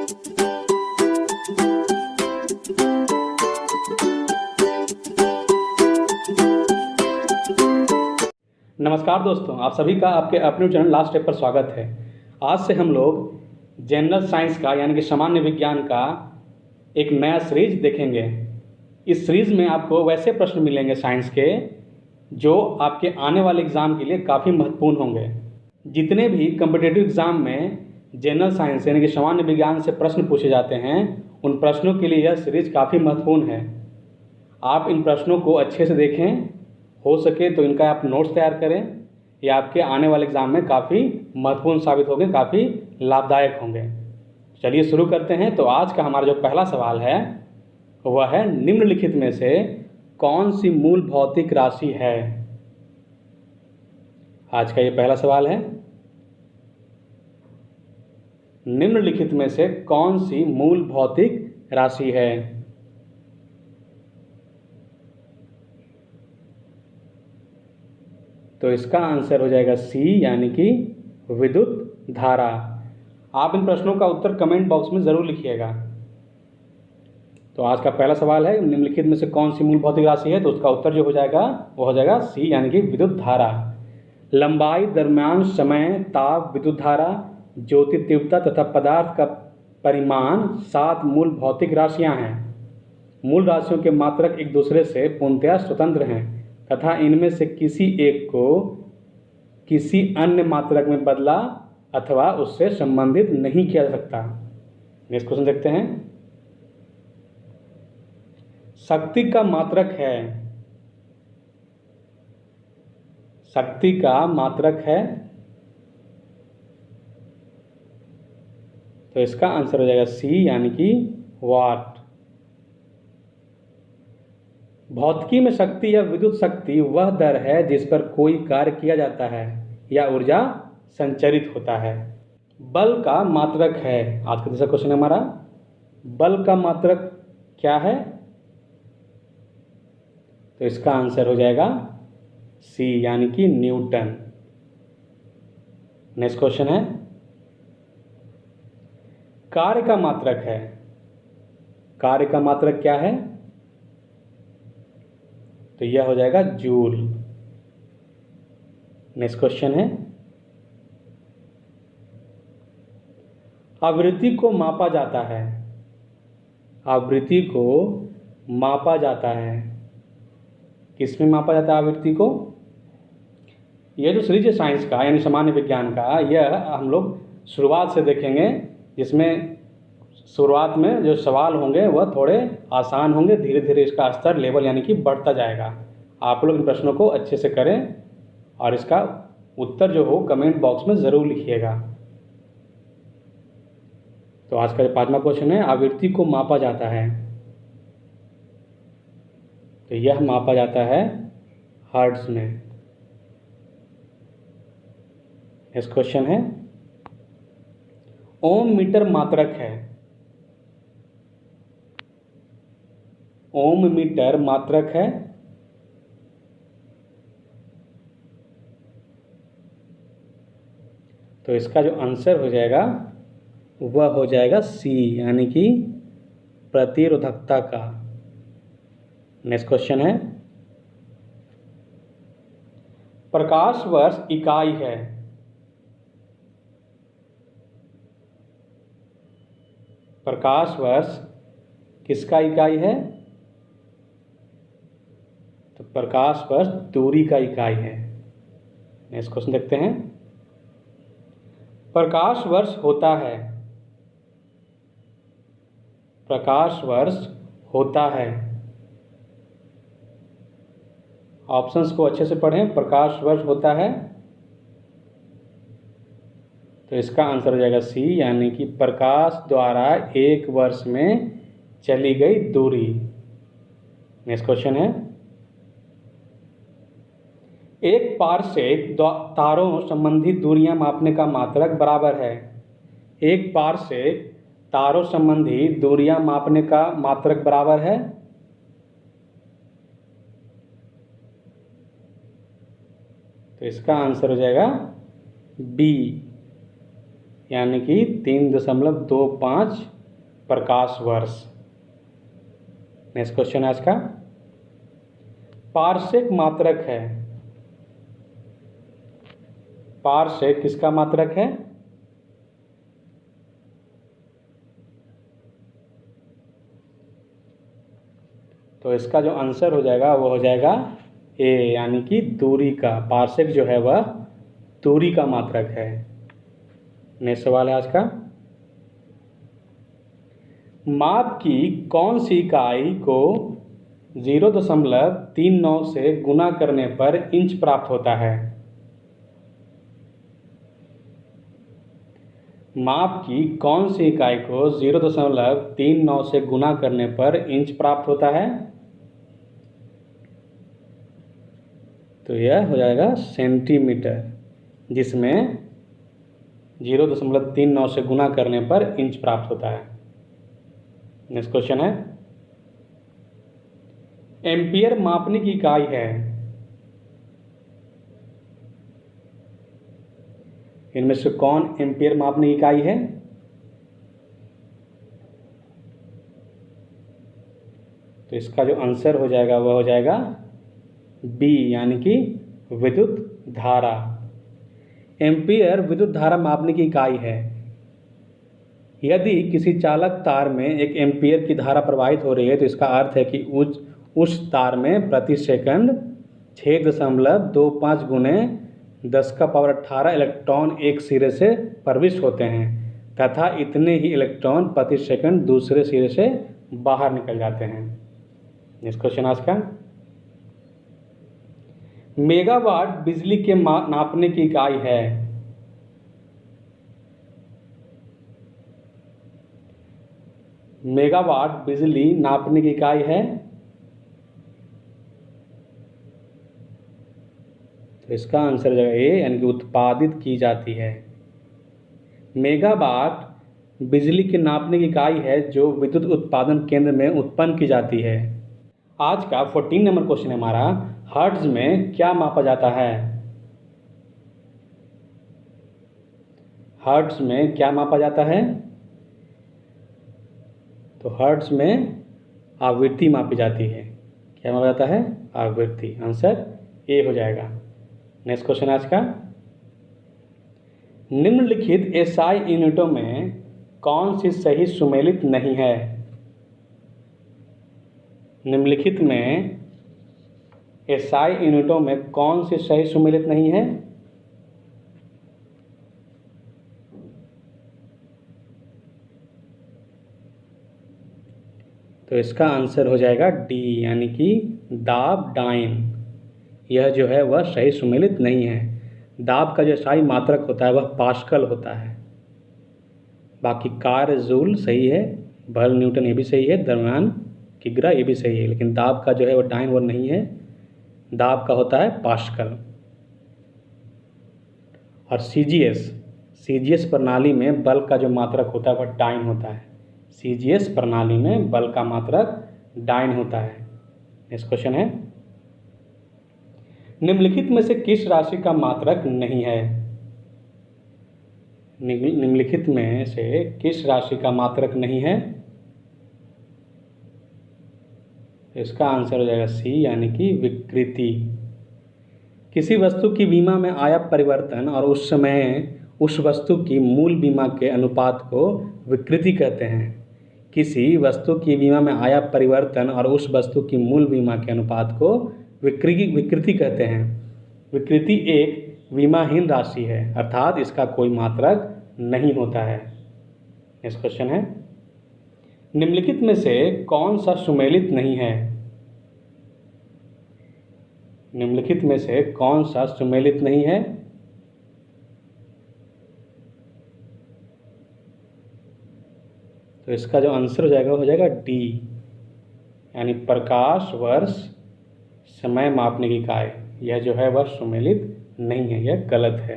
नमस्कार दोस्तों, आप सभी का आपके अपने चैनल लास्ट स्टेप पर स्वागत है। आज से हम लोग जनरल साइंस का यानी कि सामान्य विज्ञान का एक नया सीरीज देखेंगे। इस सीरीज में आपको वैसे प्रश्न मिलेंगे साइंस के जो आपके आने वाले एग्ज़ाम के लिए काफ़ी महत्वपूर्ण होंगे। जितने भी कम्पिटिटिव एग्ज़ाम में जनरल साइंस यानी कि सामान्य विज्ञान से प्रश्न पूछे जाते हैं, उन प्रश्नों के लिए यह सीरीज काफ़ी महत्वपूर्ण है। आप इन प्रश्नों को अच्छे से देखें, हो सके तो इनका आप नोट्स तैयार करें। ये आपके आने वाले एग्ज़ाम में काफ़ी महत्वपूर्ण साबित होंगे, काफ़ी लाभदायक होंगे। चलिए शुरू करते हैं। तो आज का हमारा जो पहला सवाल है वह है, निम्नलिखित में से कौन सी मूल भौतिक राशि है। आज का ये पहला सवाल है, निम्नलिखित में से कौन सी मूल भौतिक राशि है। तो इसका आंसर हो जाएगा सी यानी कि विद्युत धारा। आप इन प्रश्नों का उत्तर कमेंट बॉक्स में ज़रूर लिखिएगा। तो आज का पहला सवाल है, निम्नलिखित में से कौन सी मूल भौतिक राशि है। तो उसका उत्तर जो हो जाएगा वो हो जाएगा सी यानी कि विद्युत धारा। लंबाई, द्रव्यमान, समय, ताप, विद्युत धारा, ज्योति तीव्रता तथा पदार्थ का परिमाण 7 मूल भौतिक राशियाँ हैं। मूल राशियों के मात्रक एक दूसरे से पूर्णतया स्वतंत्र हैं तथा इनमें से किसी एक को किसी अन्य मात्रक में बदला अथवा उससे संबंधित नहीं किया जा सकता। नेक्स्ट क्वेश्चन देखते हैं। शक्ति का मात्रक है, शक्ति का मात्रक है। तो इसका आंसर हो जाएगा सी यानी कि वाट। भौतिकी में शक्ति या विद्युत शक्ति वह दर है जिस पर कोई कार्य किया जाता है या ऊर्जा संचरित होता है। बल का मात्रक है। आज का दूसरा क्वेश्चन है हमारा, बल का मात्रक क्या है। तो इसका आंसर हो जाएगा सी यानी कि न्यूटन। नेक्स्ट क्वेश्चन है, कार्य का मात्रक है। कार्य का मात्रक क्या है। तो यह हो जाएगा जूल। नेक्स्ट क्वेश्चन है, आवृत्ति को मापा जाता है। आवृत्ति को मापा जाता है, किसमें मापा जाता है आवृत्ति को। यह जो सीरीज है साइंस का यानी सामान्य विज्ञान का, यह हम लोग शुरुआत से देखेंगे, जिसमें शुरुआत में जो सवाल होंगे वह थोड़े आसान होंगे, धीरे धीरे इसका स्तर लेवल यानी कि बढ़ता जाएगा। आप लोग इन प्रश्नों को अच्छे से करें और इसका उत्तर जो हो कमेंट बॉक्स में ज़रूर लिखिएगा। तो आज का जो 5वां क्वेश्चन है, आवृत्ति को मापा जाता है। तो यह मापा जाता है हर्ट्ज में। नेक्स्ट क्वेश्चन है, ओम मीटर मात्रक है। ओम मीटर मात्रक है। तो इसका जो आंसर हो जाएगा वह हो जाएगा सी यानी कि प्रतिरोधकता का। नेक्स्ट क्वेश्चन है, प्रकाश वर्ष इकाई है। प्रकाश वर्ष किसका इकाई है। तो प्रकाश वर्ष दूरी का इकाई है। नेक्स्ट क्वेश्चन देखते हैं, प्रकाश वर्ष होता है। प्रकाश वर्ष होता है। ऑप्शंस को अच्छे से पढ़ें। प्रकाश वर्ष होता है, तो इसका आंसर हो जाएगा सी यानी कि प्रकाश द्वारा एक वर्ष में चली गई दूरी। नेक्स्ट क्वेश्चन है, एक पारसेक तारों संबंधी दूरियां मापने का मात्रक बराबर है। एक पारसेक तारों संबंधी दूरियां मापने का मात्रक बराबर है। तो इसका आंसर हो जाएगा बी यानी कि 3.25 प्रकाश वर्ष। नेक्स्ट क्वेश्चन है आज का, पार्सेक मात्रक है। पार्सेक किसका मात्रक है? तो इसका जो आंसर हो जाएगा वो हो जाएगा ए, यानी कि दूरी का। पार्सेक जो है वह दूरी का मात्रक है। नेक्स्ट सवाल है आज का, माप की कौन सी इकाई को 0.39 से गुना करने पर इंच प्राप्त होता है? माप की कौन सी इकाई को 0.39 से गुना करने पर इंच प्राप्त होता है? तो यह हो जाएगा सेंटीमीटर, जिसमें 0.39 से गुना करने पर इंच प्राप्त होता है। नेक्स्ट क्वेश्चन है, एम्पियर मापने की इकाई है। इनमें से कौन एम्पियर मापने की इकाई है? तो इसका जो आंसर हो जाएगा वह हो जाएगा बी, यानी कि विद्युत धारा। एम्पियर विद्युत धारा मापने की इकाई है। यदि किसी चालक तार में 1 एम्पियर की धारा प्रवाहित हो रही है तो इसका अर्थ है कि उस तार में प्रति सेकंड 6.25 गुने 10⁻18 इलेक्ट्रॉन एक सिरे से प्रविष्ट होते हैं तथा इतने ही इलेक्ट्रॉन प्रति सेकंड दूसरे सिरे से बाहर निकल जाते हैं। नेक्स्ट क्वेश्चन आज का, मेगावाट बिजली के नापने की इकाई है। मेगावाट बिजली नापने की इकाई है। तो इसका आंसर हो जाएगा ए, यानी कि उत्पादित की जाती है। मेगावाट बिजली के नापने की इकाई है जो विद्युत उत्पादन केंद्र में उत्पन्न की जाती है। आज का 14 नंबर क्वेश्चन है हमारा, हर्ट्ज में क्या मापा जाता है? हर्ट्ज में क्या मापा जाता है? तो हर्ट्ज में आवृत्ति मापी जाती है। क्या मापा जाता है? आवृत्ति। आंसर ए हो जाएगा। नेक्स्ट क्वेश्चन आज का, निम्नलिखित एसआई यूनिटों में कौन सी सही सुमेलित नहीं है? निम्नलिखित में एसआई यूनिटों में कौन सी सही सुमेलित नहीं है? तो इसका आंसर हो जाएगा डी, यानी कि दाब डाइन। यह जो है वह सही सुमेलित नहीं है। दाब का जो सही मात्रक होता है वह पास्कल होता है। बाकी कार्य जूल सही है, बल न्यूटन ये भी सही है, द्रव्यमान किग्रा ये भी सही है, लेकिन दाब का जो है वह डाइन वो नहीं है। दाब का होता है पास्कल। और सीजीएस प्रणाली में बल का जो मात्रक होता है वह डाइन होता है। सीजीएस प्रणाली में बल का मात्रक डाइन होता है। नेक्स्ट क्वेश्चन है, निम्नलिखित में से किस राशि का मात्रक नहीं है? निम्नलिखित में से किस राशि का मात्रक नहीं है? इसका आंसर हो जाएगा सी, यानी कि विकृति। किसी वस्तु की विमा में आया परिवर्तन और उस समय उस वस्तु की मूल विमा के अनुपात को विकृति कहते हैं। किसी वस्तु की विमा में आया परिवर्तन और उस वस्तु की मूल विमा के अनुपात को विकृति कहते हैं। विकृति एक विमाहीन राशि है, अर्थात इसका कोई मात्रक नहीं होता है। नेक्स्ट क्वेश्चन है, निम्नलिखित में से कौन सा सुमेलित नहीं है? निम्नलिखित में से कौन सा सुमेलित नहीं है? तो इसका जो आंसर हो जाएगा वो हो जाएगा डी, यानी प्रकाश वर्ष समय मापने की इकाई। यह जो है वह सुमेलित नहीं है, यह गलत है।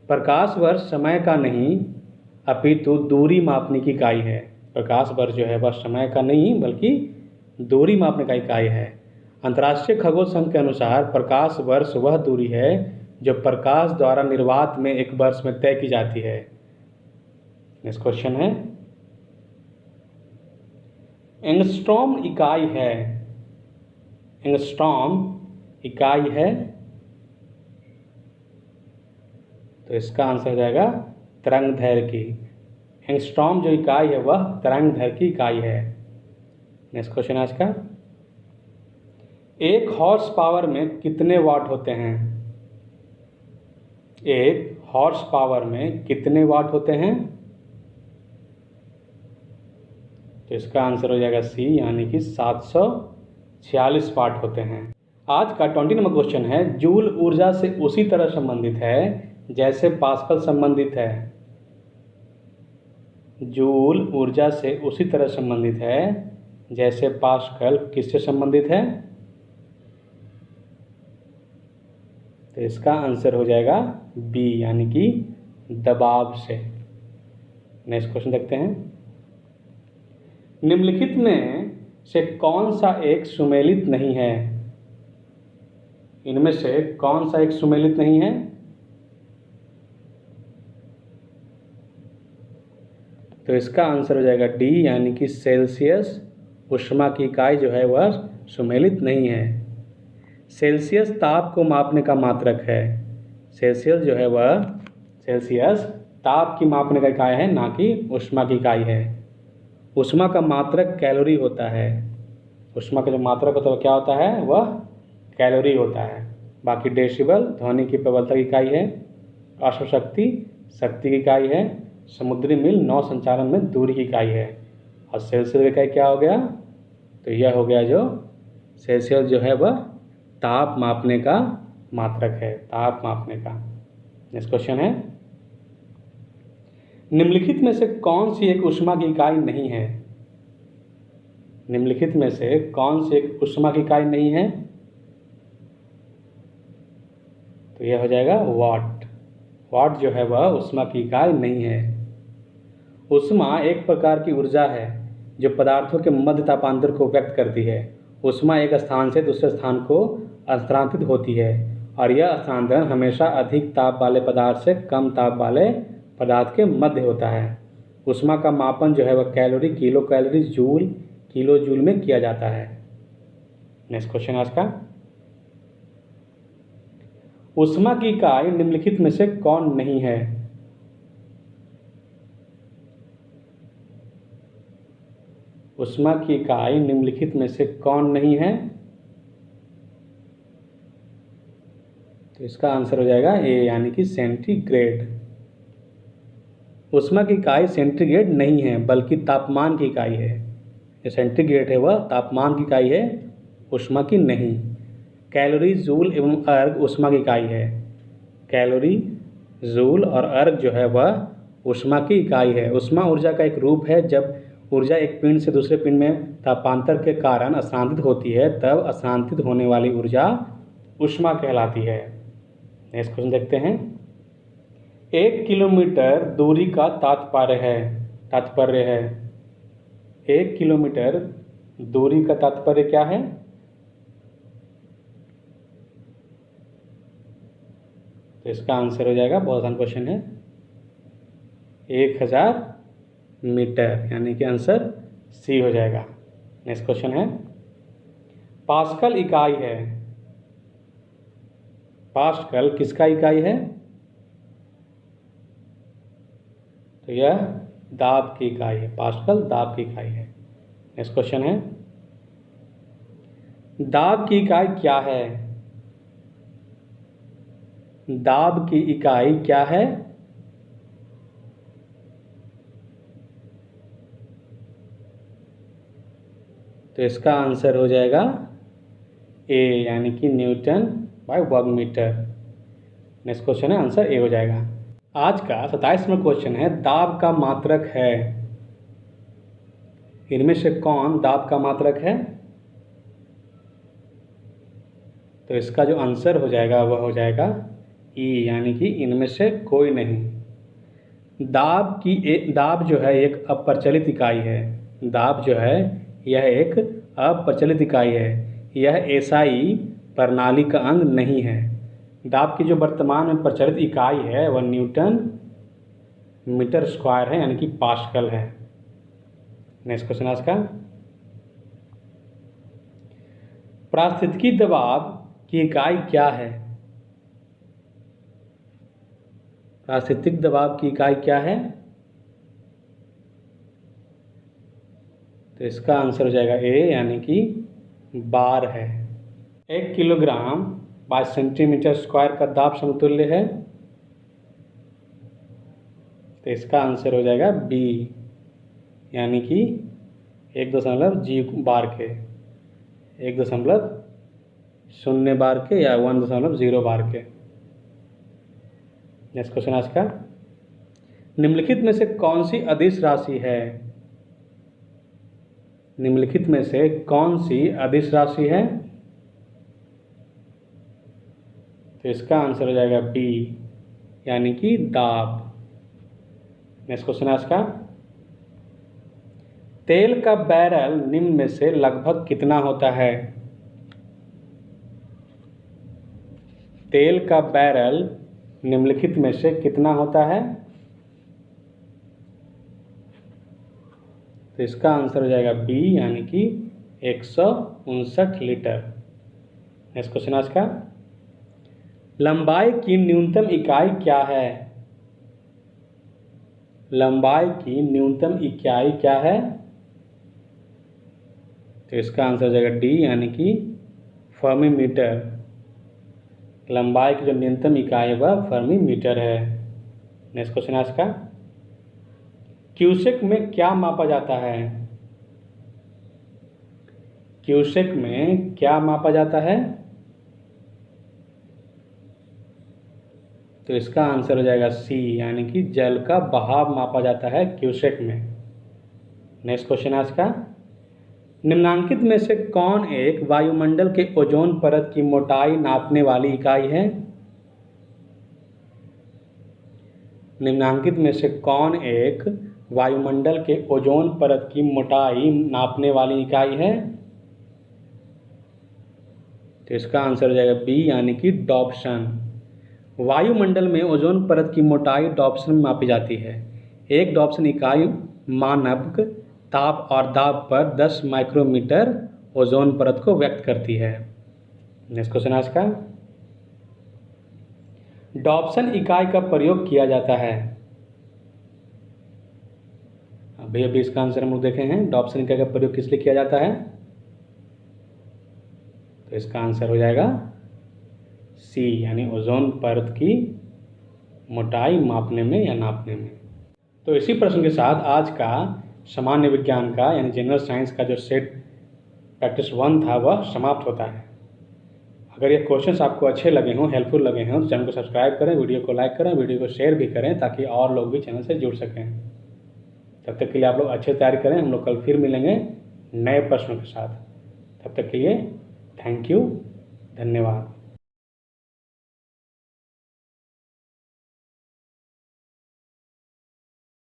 प्रकाश वर्ष समय का नहीं अपितु दूरी मापने की इकाई है। प्रकाश वर्ष जो है वह समय का नहीं बल्कि दूरी मापने का इकाई है। अंतर्राष्ट्रीय खगोल संघ के अनुसार प्रकाश वर्ष वह दूरी है जो प्रकाश द्वारा निर्वात में एक वर्ष में तय की जाती है। नेक्स्ट क्वेश्चन है, एंगस्ट्रॉम इकाई है, एंगस्ट्रॉम इकाई है, तो इसका आंसर हो जाएगा तरंगदैर्घ्य की। एंगस्ट्रॉम जो इकाई है वह तरंगदैर्घ्य की इकाई है। नेक्स्ट क्वेश्चन आज का, 1 हॉर्स पावर में कितने वाट होते हैं? 1 हॉर्स पावर में कितने वाट होते हैं? तो इसका आंसर हो जाएगा सी, यानी कि 746 वाट होते हैं। आज का 20 नंबर क्वेश्चन है, जूल ऊर्जा से उसी तरह संबंधित है जैसे पास्कल संबंधित है। जूल ऊर्जा से उसी तरह संबंधित है जैसे पास्कल किससे संबंधित है? तो इसका आंसर हो जाएगा बी, यानी कि दबाव से। नेक्स्ट क्वेश्चन देखते हैं, निम्नलिखित में से कौन सा एक सुमेलित नहीं है? इनमें से कौन सा एक सुमेलित नहीं है? तो इसका आंसर हो जाएगा डी, यानी कि सेल्सियस ऊष्मा की इकाई जो है वह सुमेलित नहीं है। सेल्सियस ताप को मापने का मात्रक है। सेल्सियस जो है वह सेल्सियस ताप की मापने का इकाई है, ना कि ऊष्मा की इकाई है। ऊष्मा का मात्रक कैलोरी होता है। ऊष्मा का जो मात्रक होता है वह क्या होता है? वह कैलोरी होता है। बाकी डेसिबल ध्वनि की प्रबलता की इकाई है। अश्वशक्ति शक्ति की इकाई है। समुद्री मील नौ संचालन में दूरी की इकाई है। और सेल्सियस की इकाई क्या हो गया? तो यह हो गया जो सेल्सियस जो है वह ताप मापने का मात्रक है, ताप मापने का। नेक्स्ट क्वेश्चन है, निम्नलिखित में से कौन सी एक ऊष्मा की इकाई नहीं है? निम्नलिखित में से कौन सी एक ऊष्मा की इकाई नहीं है? तो यह हो जाएगा वाट। वाट जो है वह ऊष्मा की इकाई नहीं है। ऊष्मा एक प्रकार की ऊर्जा है जो पदार्थों के मध्य तापांतर को व्यक्त करती है। ऊष्मा एक स्थान से दूसरे स्थान को स्थानांतरित होती है और यह स्थानांतरण हमेशा अधिक ताप वाले पदार्थ से कम ताप वाले पदार्थ के मध्य होता है। ऊष्मा का मापन जो है वह calorie, kilo calorie, joule, kilo joule में किया जाता है। नेक्स्ट क्वेश्चन आज का, ऊष्मा की इकाई निम्नलिखित में से कौन नहीं है? ऊष्मा की इकाई निम्नलिखित में से कौन नहीं है? तो इसका आंसर हो जाएगा ए, यानी कि सेंटीग्रेड। ऊष्मा की इकाई सेंटीग्रेड नहीं है बल्कि तापमान की इकाई है। जो सेंटीग्रेड है वह तापमान की इकाई है, ऊष्मा की नहीं। कैलोरी, जूल एवं अर्ग ऊष्मा की इकाई है। कैलोरी, जूल और अर्ग जो है वह ऊष्मा की इकाई है। ऊष्मा ऊर्जा का एक रूप है। जब ऊर्जा एक पिंड से दूसरे पिंड में तापांतर के कारण स्थानांतरित होती है तब स्थानांतरित होने वाली ऊर्जा ऊष्मा कहलाती है। नेक्स्ट क्वेश्चन देखते हैं, 1 किलोमीटर दूरी का तात्पर्य है 1 किलोमीटर दूरी का तात्पर्य क्या है? तो इसका आंसर हो जाएगा, बहुत आसान क्वेश्चन है, 1000 मीटर, यानी कि आंसर सी हो जाएगा। नेक्स्ट क्वेश्चन है, पास्कल इकाई है। पास्कल किसका इकाई है? तो यह दाब की इकाई है। पास्कल दाब की इकाई है। नेक्स्ट क्वेश्चन है, दाब की इकाई क्या है? दाब की इकाई क्या है? तो इसका आंसर हो जाएगा ए, यानी कि न्यूटन बाय वर्ग मीटर। नेक्स्ट क्वेश्चन है, आंसर ए हो जाएगा। आज का 27वां क्वेश्चन है, दाब का मात्रक है। इनमें से कौन दाब का मात्रक है? तो इसका जो आंसर हो जाएगा वह हो जाएगा ई, यानी कि इनमें से कोई नहीं। दाब जो है एक अप्रचलित इकाई है। दाब जो है यह एक अप्रचलित इकाई है। यह एसआई प्रणाली का अंग नहीं है। दाब की जो वर्तमान में प्रचलित इकाई है वह न्यूटन मीटर स्क्वायर है, यानी कि पास्कल है। नेक्स्ट क्वेश्चन आज का, पारिस्थितिकी दबाव की इकाई क्या है? पारिस्थितिक दबाव की इकाई क्या है? तो इसका आंसर हो जाएगा ए, यानी कि बार है। 1 किलोग्राम बाय सेंटीमीटर स्क्वायर का दाब समतुल्य है, तो इसका आंसर हो जाएगा बी, यानी कि 1.0 बार के, 1.0 बार के या 1.0 बार के। नेक्स्ट क्वेश्चन आज का, निम्नलिखित में से कौन सी अदिश राशि है? निम्नलिखित में से कौन सी अदिश राशि है? तो इसका आंसर हो जाएगा बी, यानी कि दाब। नेक्स्ट क्वेश्चन आज का, तेल का बैरल निम्न में से लगभग कितना होता है? तेल का बैरल निम्नलिखित में से कितना होता है? तो इसका आंसर हो जाएगा बी, यानी कि 159 लीटर। नेक्स्ट क्वेश्चन आज का, लंबाई की न्यूनतम इकाई क्या है? लंबाई की न्यूनतम इकाई क्या है? तो इसका आंसर हो जाएगा डी, यानी कि फर्मी मीटर। लंबाई की जो न्यूनतम इकाई है वह फर्मी मीटर है। नेक्स्ट क्वेश्चन आज का, क्यूसेक में क्या मापा जाता है? क्यूसेक में क्या मापा जाता है? तो इसका आंसर हो जाएगा सी, यानी कि जल का बहाव मापा जाता है क्यूसेक में। नेक्स्ट क्वेश्चन आज का, निम्नांकित में से कौन एक वायुमंडल के ओजोन परत की मोटाई नापने वाली इकाई है? निम्नांकित में से कौन एक वायुमंडल के ओजोन परत की मोटाई नापने वाली इकाई है? तो इसका आंसर हो जाएगा बी, यानी कि डॉप्सन। वायुमंडल में ओजोन परत की मोटाई डॉप्सन में मापी जाती है। एक डॉप्सन इकाई मानक ताप और दाब पर 10 माइक्रोमीटर ओजोन परत को व्यक्त करती है। नेक्स्ट क्वेश्चन आज का, डॉप्सन इकाई का प्रयोग किया जाता है? अभी इसका आंसर हम लोग देखे हैं। डॉप्सन इकाई का प्रयोग किस लिए किया जाता है? तो इसका आंसर हो जाएगा सी, यानी ओजोन परत की मोटाई मापने में या नापने में। तो इसी प्रश्न के साथ आज का सामान्य विज्ञान का यानी जनरल साइंस का जो सेट प्रैक्टिस 1 था वह समाप्त होता है। अगर ये क्वेश्चंस आपको अच्छे लगे हों, हेल्पफुल लगे हों, तो चैनल को सब्सक्राइब करें, वीडियो को लाइक करें, वीडियो को शेयर भी करें ताकि और लोग भी चैनल से जुड़ सकें। तब तक के लिए आप लोग अच्छे तैयारी करें। हम लोग कल फिर मिलेंगे नए प्रश्नों के साथ। तब तक के लिए थैंक यू, धन्यवाद।